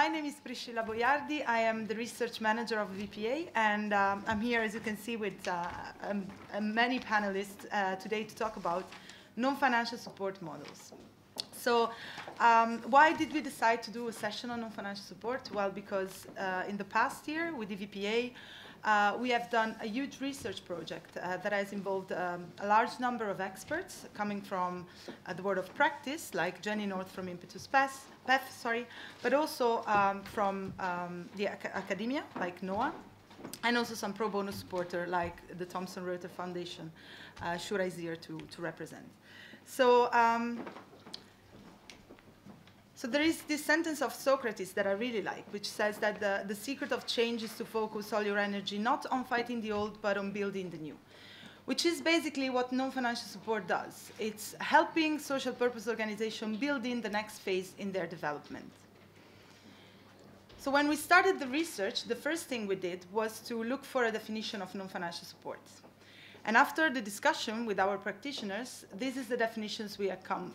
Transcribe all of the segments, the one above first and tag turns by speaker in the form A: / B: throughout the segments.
A: my name is Priscilla Boiardi. I am the research manager of EVPA, and I'm here, as you can see, with many panelists today to talk about non-financial support models. So why did we decide to do a session on non-financial support? Well, because in the past year with EVPA, we have done a huge research project that has involved a large number of experts coming from the world of practice, like Jenny North from Impetus PEF, but also from the academia, like NOAA, and also some pro bono supporter, like the Thomson Reuters Foundation. Shura is here to represent. So, so there is this sentence of Socrates that I really like, which says that the secret of change is to focus all your energy not on fighting the old, but on building the new, which is basically what non-financial support does. It's helping social purpose organizations build in the next phase in their development. So when we started the research, the first thing we did was to look for a definition of non-financial support. And after the discussion with our practitioners, this is the definitions we have come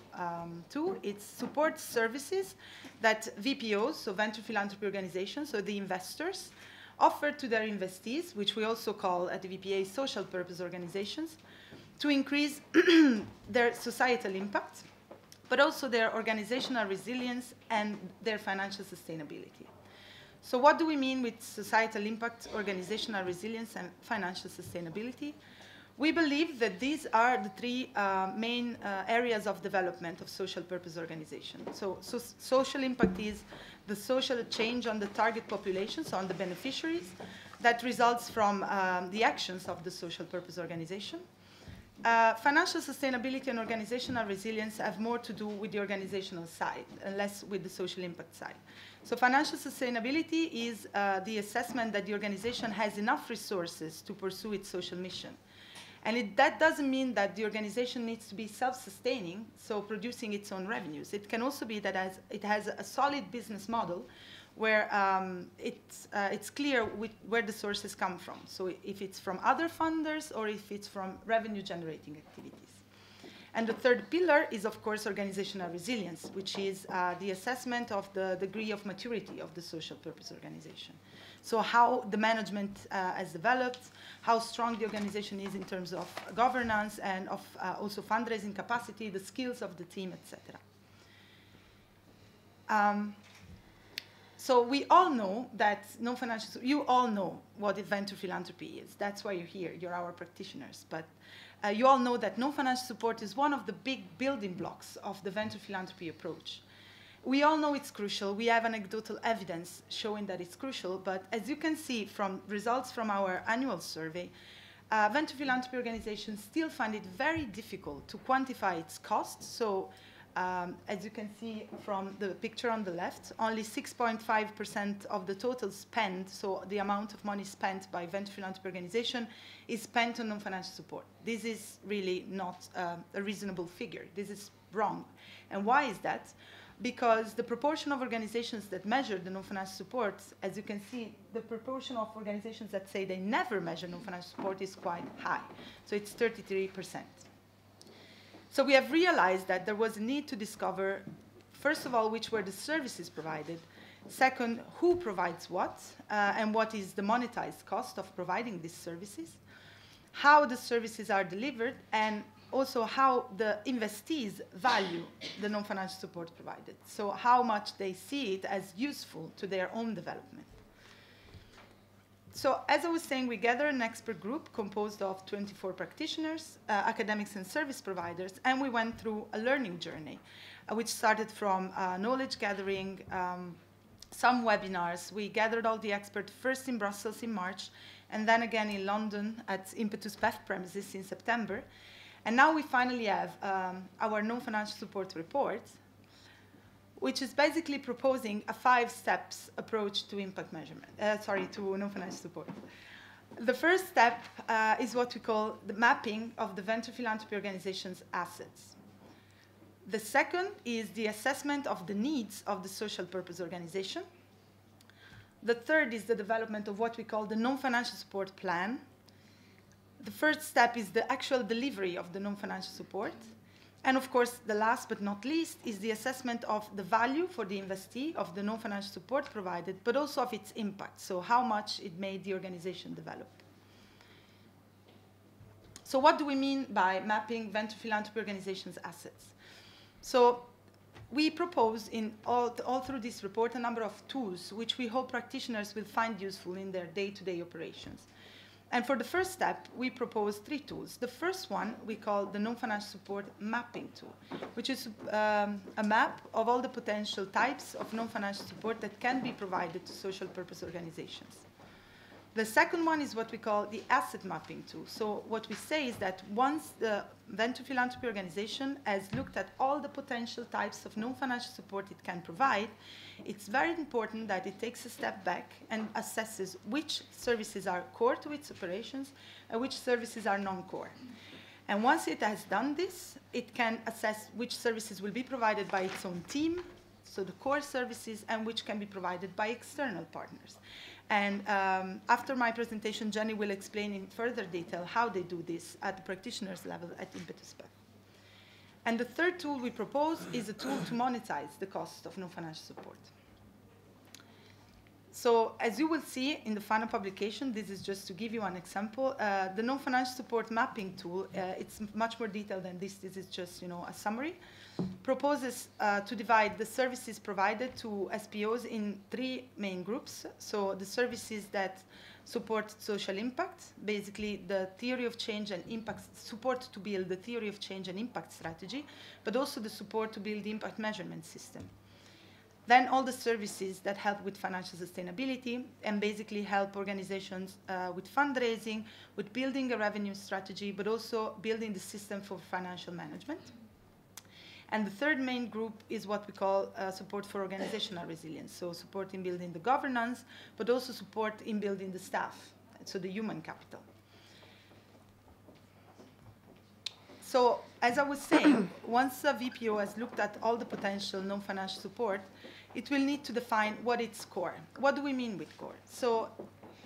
A: to. It's support services that VPOs, so venture philanthropy organizations, so the investors, offer to their investees, which we also call at the VPA social purpose organizations, to increase their societal impact, but also their organizational resilience and their financial sustainability. So what do we mean with societal impact, organizational resilience, and financial sustainability? We believe that these are the three main areas of development of social purpose organizations. So social impact is the social change on the target population, so on the beneficiaries, that results from the actions of the social purpose organization. Financial sustainability and organizational resilience have more to do with the organizational side and less with the social impact side. So financial sustainability is the assessment that the organization has enough resources to pursue its social mission. And that doesn't mean that the organization needs to be self-sustaining, so producing its own revenues. It can also be that it has a solid business model where it's clear where the sources come from. So if it's from other funders or if it's from revenue-generating activities. And the third pillar is, of course, organizational resilience, which is the assessment of the degree of maturity of the social purpose organization. So how the management has developed, how strong the organization is in terms of governance and of also fundraising capacity, the skills of the team, etc. So we all know that non-financial, you all know what venture philanthropy is. That's why you're here. You're our practitioners. But you all know that non-financial support is one of the big building blocks of the venture philanthropy approach. We all know it's crucial. We have anecdotal evidence showing that it's crucial. But as you can see from results from our annual survey, venture philanthropy organizations still find it very difficult to quantify its costs. So as you can see from the picture on the left, only 6.5% of the total spend, so the amount of money spent by venture philanthropy organization, is spent on non-financial support. This is really not a reasonable figure. This is wrong. And why is that? Because the proportion of organizations that measure the non-financial support, as you can see, the proportion of organizations that say they never measure non-financial support is quite high. So it's 33%. So we have realized that there was a need to discover, first of all, which were the services provided, second, who provides what, and what is the monetized cost of providing these services, how the services are delivered, and also how the investees value the non-financial support provided, so how much they see it as useful to their own development. So as I was saying, we gathered an expert group composed of 24 practitioners, academics and service providers, and we went through a learning journey, which started from knowledge gathering, some webinars. We gathered all the experts first in Brussels in March, and then again in London at Impetus PEF premises in September. And now we finally have our non-financial support report, which is basically proposing a 5-steps approach to impact measurement, to non-financial support. The first step is what we call the mapping of the venture philanthropy organization's assets. The second is the assessment of the needs of the social purpose organization. The third is the development of what we call the non-financial support plan. The first step is the actual delivery of the non-financial support. And of course, the last but not least is the assessment of the value for the investee of the non-financial support provided, but also of its impact, so how much it made the organization develop. So what do we mean by mapping venture philanthropy organizations' assets? So we propose in all through this report a number of tools which we hope practitioners will find useful in their day-to-day operations. And for the first step, we propose 3 tools. The first one we call the non-financial support mapping tool, which is a map of all the potential types of non-financial support that can be provided to social purpose organizations. The second one is what we call the asset mapping tool. So what we say is that once the venture philanthropy organization has looked at all the potential types of non-financial support it can provide, it's very important that it takes a step back and assesses which services are core to its operations and which services are non-core. And once it has done this, it can assess which services will be provided by its own team, so the core services, and which can be provided by external partners. And after my presentation, Jenny will explain in further detail how they do this at the practitioner's level at ImpetusPEF. And the third tool we propose is a tool to monetize the cost of non-financial support. So as you will see in the final publication, this is just to give you an example, the non-financial support mapping tool, it's much more detailed than this. This is just, a summary. Proposes to divide the services provided to SPOs in 3 main groups. So the services that support social impact, basically the theory of change and impact, support to build the theory of change and impact strategy, but also the support to build the impact measurement system. Then all the services that help with financial sustainability and basically help organizations with fundraising, with building a revenue strategy, but also building the system for financial management. And the third main group is what we call support for organizational resilience, so support in building the governance, but also support in building the staff, so the human capital. So as I was saying, once a VPO has looked at all the potential non-financial support, it will need to define what is core. What do we mean with core? So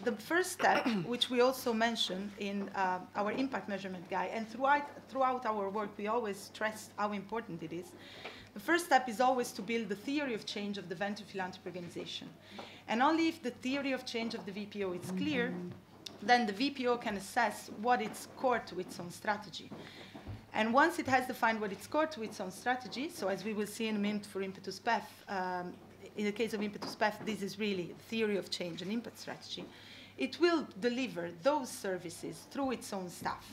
A: the first step, which we also mentioned in our impact measurement guide, and throughout our work, we always stress how important it is. The first step is always to build the theory of change of the venture philanthropy organization. And only if the theory of change of the VPO is clear, then the VPO can assess what is core to its own strategy. And once it has defined what it's core to its own strategy, so as we will see in a minute for ImpetusPEF, in the case of ImpetusPEF, this is really theory of change and impact strategy, it will deliver those services through its own staff.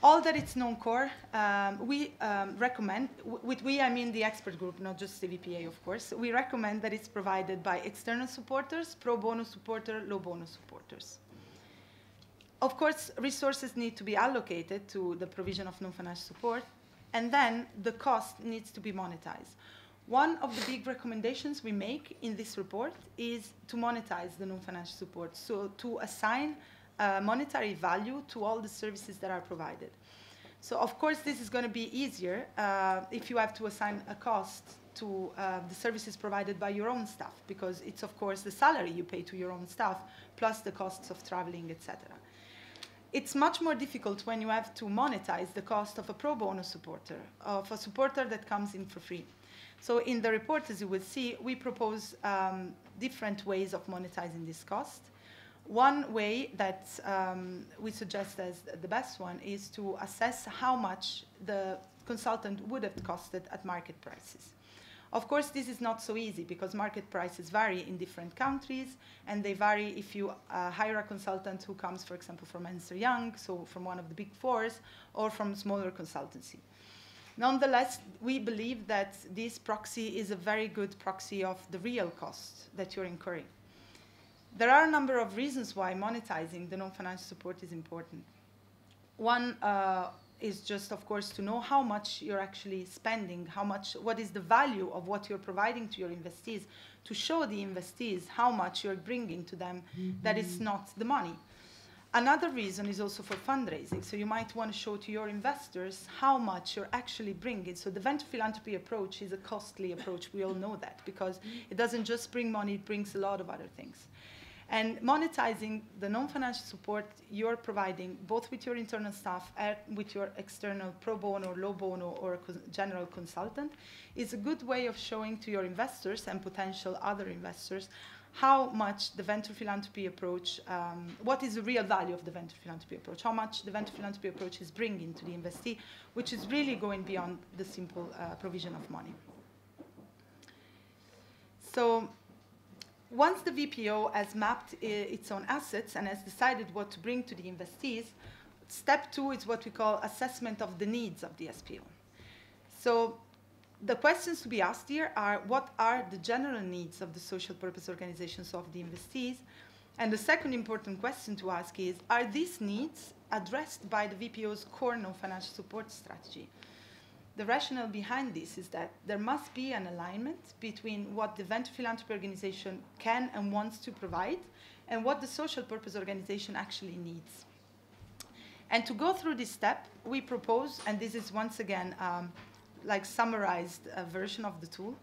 A: All that it's non-core, we recommend, with we I mean the expert group, not just the VPA, of course, we recommend that it's provided by external supporters, pro bono supporter, low bono supporters. Of course, resources need to be allocated to the provision of non-financial support, and then the cost needs to be monetized. One of the big recommendations we make in this report is to monetize the non-financial support, so to assign monetary value to all the services that are provided. So, of course, this is going to be easier if you have to assign a cost to the services provided by your own staff, because it's, of course, the salary you pay to your own staff, plus the costs of traveling, etc. It's much more difficult when you have to monetize the cost of a pro bono supporter, of a supporter that comes in for free. So in the report, as you will see, we propose different ways of monetizing this cost. One way that we suggest as the best one is to assess how much the consultant would have costed at market prices. Of course, this is not so easy because market prices vary in different countries, and they vary if you hire a consultant who comes, for example, from Ernst & Young, so from one of the big fours, or from smaller consultancy. Nonetheless, we believe that this proxy is a very good proxy of the real cost that you're incurring. There are a number of reasons why monetizing the non-financial support is important. One is just, of course, to know how much you're actually spending, what is the value of what you're providing to your investees, to show the investees how much you're bringing to them that is not the money. Another reason is also for fundraising. So you might want to show to your investors how much you're actually bringing. So the venture philanthropy approach is a costly approach. We all know that, because it doesn't just bring money, it brings a lot of other things. And monetizing the non-financial support you're providing, both with your internal staff and with your external pro bono, or low bono, or general consultant, is a good way of showing to your investors and potential other investors how much the venture philanthropy approach, what is the real value of the venture philanthropy approach, how much the venture philanthropy approach is bringing to the investee, which is really going beyond the simple provision of money. So once the VPO has mapped its own assets and has decided what to bring to the investees, step 2 is what we call assessment of the needs of the SPO. So the questions to be asked here are, what are the general needs of the social purpose organizations of the investees? And the second important question to ask is, are these needs addressed by the VPO's core non-financial support strategy? The rationale behind this is that there must be an alignment between what the venture philanthropy organization can and wants to provide and what the social purpose organization actually needs. And to go through this step, we propose, and this is once again like summarized version of the tool,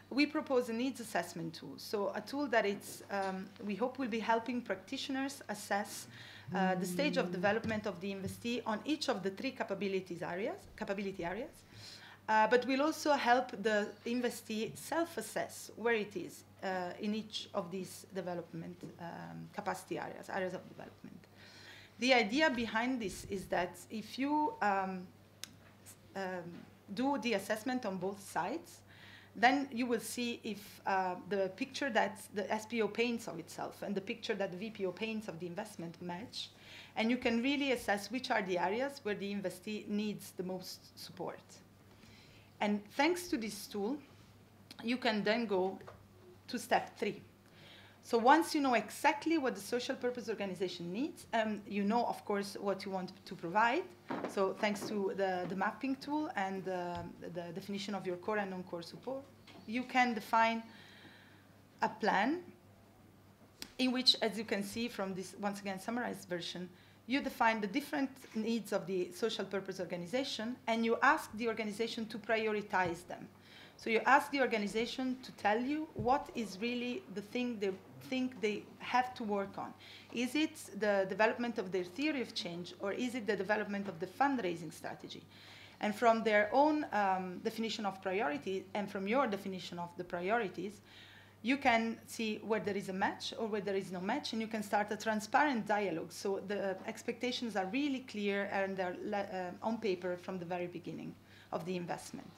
A: we propose a needs assessment tool. So a tool that it's, we hope will be helping practitioners assess the stage of development of the investee on each of the 3 capability areas, but will also help the investee self-assess where it is in each of these development capacity areas of development. The idea behind this is that if you do the assessment on both sides, then you will see if the picture that the SPO paints of itself and the picture that the VPO paints of the investment match, and you can really assess which are the areas where the investee needs the most support. And thanks to this tool, you can then go to step 3. So once you know exactly what the social purpose organization needs, you know, of course, what you want to provide. So thanks to the mapping tool and the definition of your core and non-core support, you can define a plan in which, as you can see from this, once again, summarized version, you define the different needs of the social purpose organization, and you ask the organization to prioritize them. So you ask the organization to tell you what is really the thing they think they have to work on. Is it the development of their theory of change, or is it the development of the fundraising strategy? And from their own definition of priority, and from your definition of the priorities, you can see where there is a match or where there is no match, and you can start a transparent dialogue. So the expectations are really clear and they're on paper from the very beginning of the investment.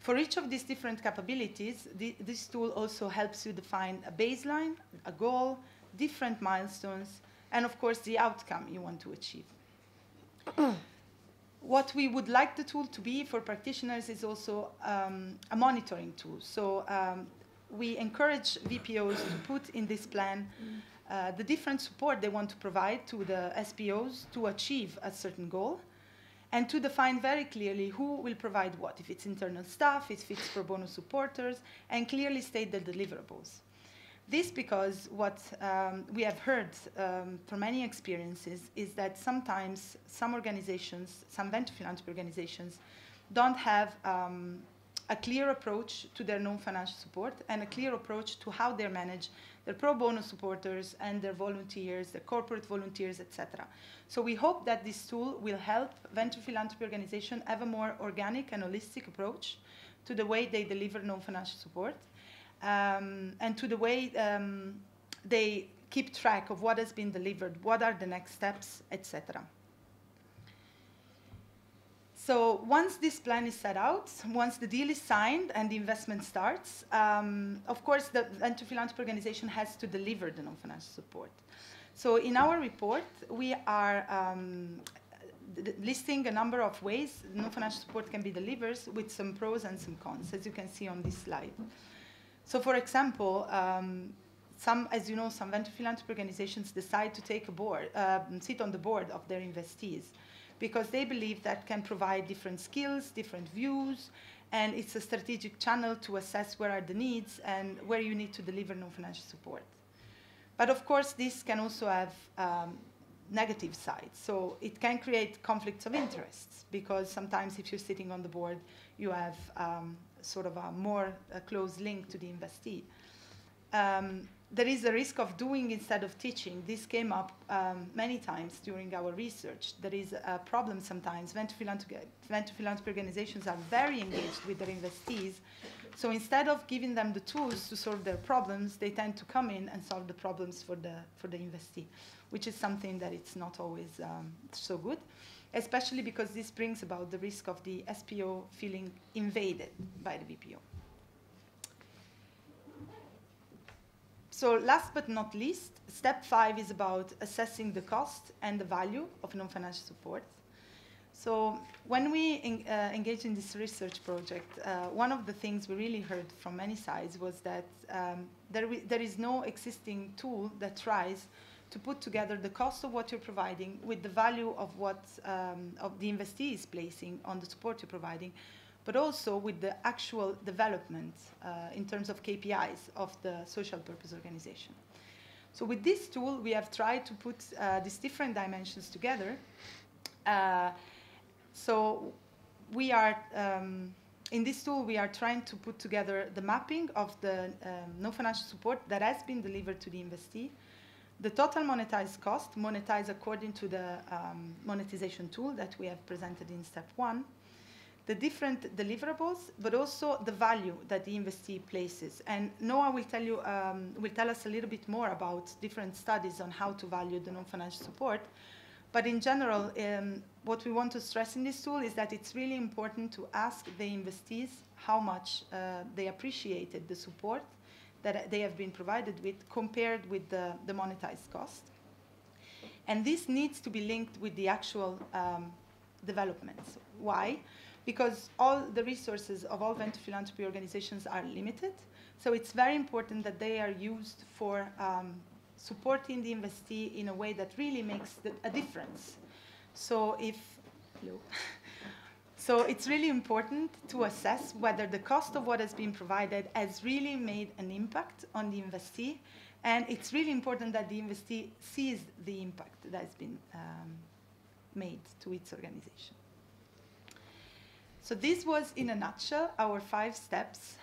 A: For each of these different capabilities, this tool also helps you define a baseline, a goal, different milestones, and of course the outcome you want to achieve. What we would like the tool to be for practitioners is also a monitoring tool. So we encourage VPOs to put in this plan the different support they want to provide to the SPOs to achieve a certain goal, and to define very clearly who will provide what, if it's internal staff, if it's pro bono supporters, and clearly state the deliverables. This because what we have heard from many experiences is that sometimes some organizations, some venture philanthropy organizations, don't have a clear approach to their non-financial support and a clear approach to how they manage their pro bono supporters and their volunteers, their corporate volunteers, etc. So we hope that this tool will help venture philanthropy organizations have a more organic and holistic approach to the way they deliver non-financial support, and to the way they keep track of what has been delivered, what are the next steps, etc. So once this plan is set out, once the deal is signed and the investment starts, of course the venture philanthropy organization has to deliver the non-financial support. So in our report, we are listing a number of ways non-financial support can be delivered, with some pros and some cons, as you can see on this slide. So for example, as you know, some venture philanthropy organizations decide to take a board, sit on the board of their investees, because they believe that can provide different skills, different views, and it's a strategic channel to assess where are the needs and where you need to deliver non-financial support. But of course, this can also have negative sides. So it can create conflicts of interests, because sometimes if you're sitting on the board, you have sort of a more close link to the investee. there is a risk of doing instead of teaching. This came up many times during our research. There is a problem sometimes. Venture philanthropy organizations are very engaged with their investees. So instead of giving them the tools to solve their problems, they tend to come in and solve the problems for the investee, which is something that it's not always so good, especially because this brings about the risk of the SPO feeling invaded by the VPO. So last but not least, step 5 is about assessing the cost and the value of non-financial support. So when we engaged in this research project, one of the things we really heard from many sides was that there is no existing tool that tries to put together the cost of what you're providing with the value of what of the investee is placing on the support you're providing, but also with the actual development in terms of KPIs of the social purpose organization. So with this tool, we have tried to put these different dimensions together. So we are, in this tool, we are trying to put together the mapping of the non-financial support that has been delivered to the investee, the total monetized cost, monetized according to the monetization tool that we have presented in step 1, the different deliverables, but also the value that the investee places. And Noah will tell us a little bit more about different studies on how to value the non-financial support. But in general, what we want to stress in this tool is that it's really important to ask the investees how much they appreciated the support that they have been provided with compared with the monetized cost. And this needs to be linked with the actual developments. Why? Because all the resources of all venture philanthropy organizations are limited. So it's very important that they are used for supporting the investee in a way that really makes a difference. So so it's really important to assess whether the cost of what has been provided has really made an impact on the investee. And it's really important that the investee sees the impact that has been made to its organization. So this was, in a nutshell, our 5 steps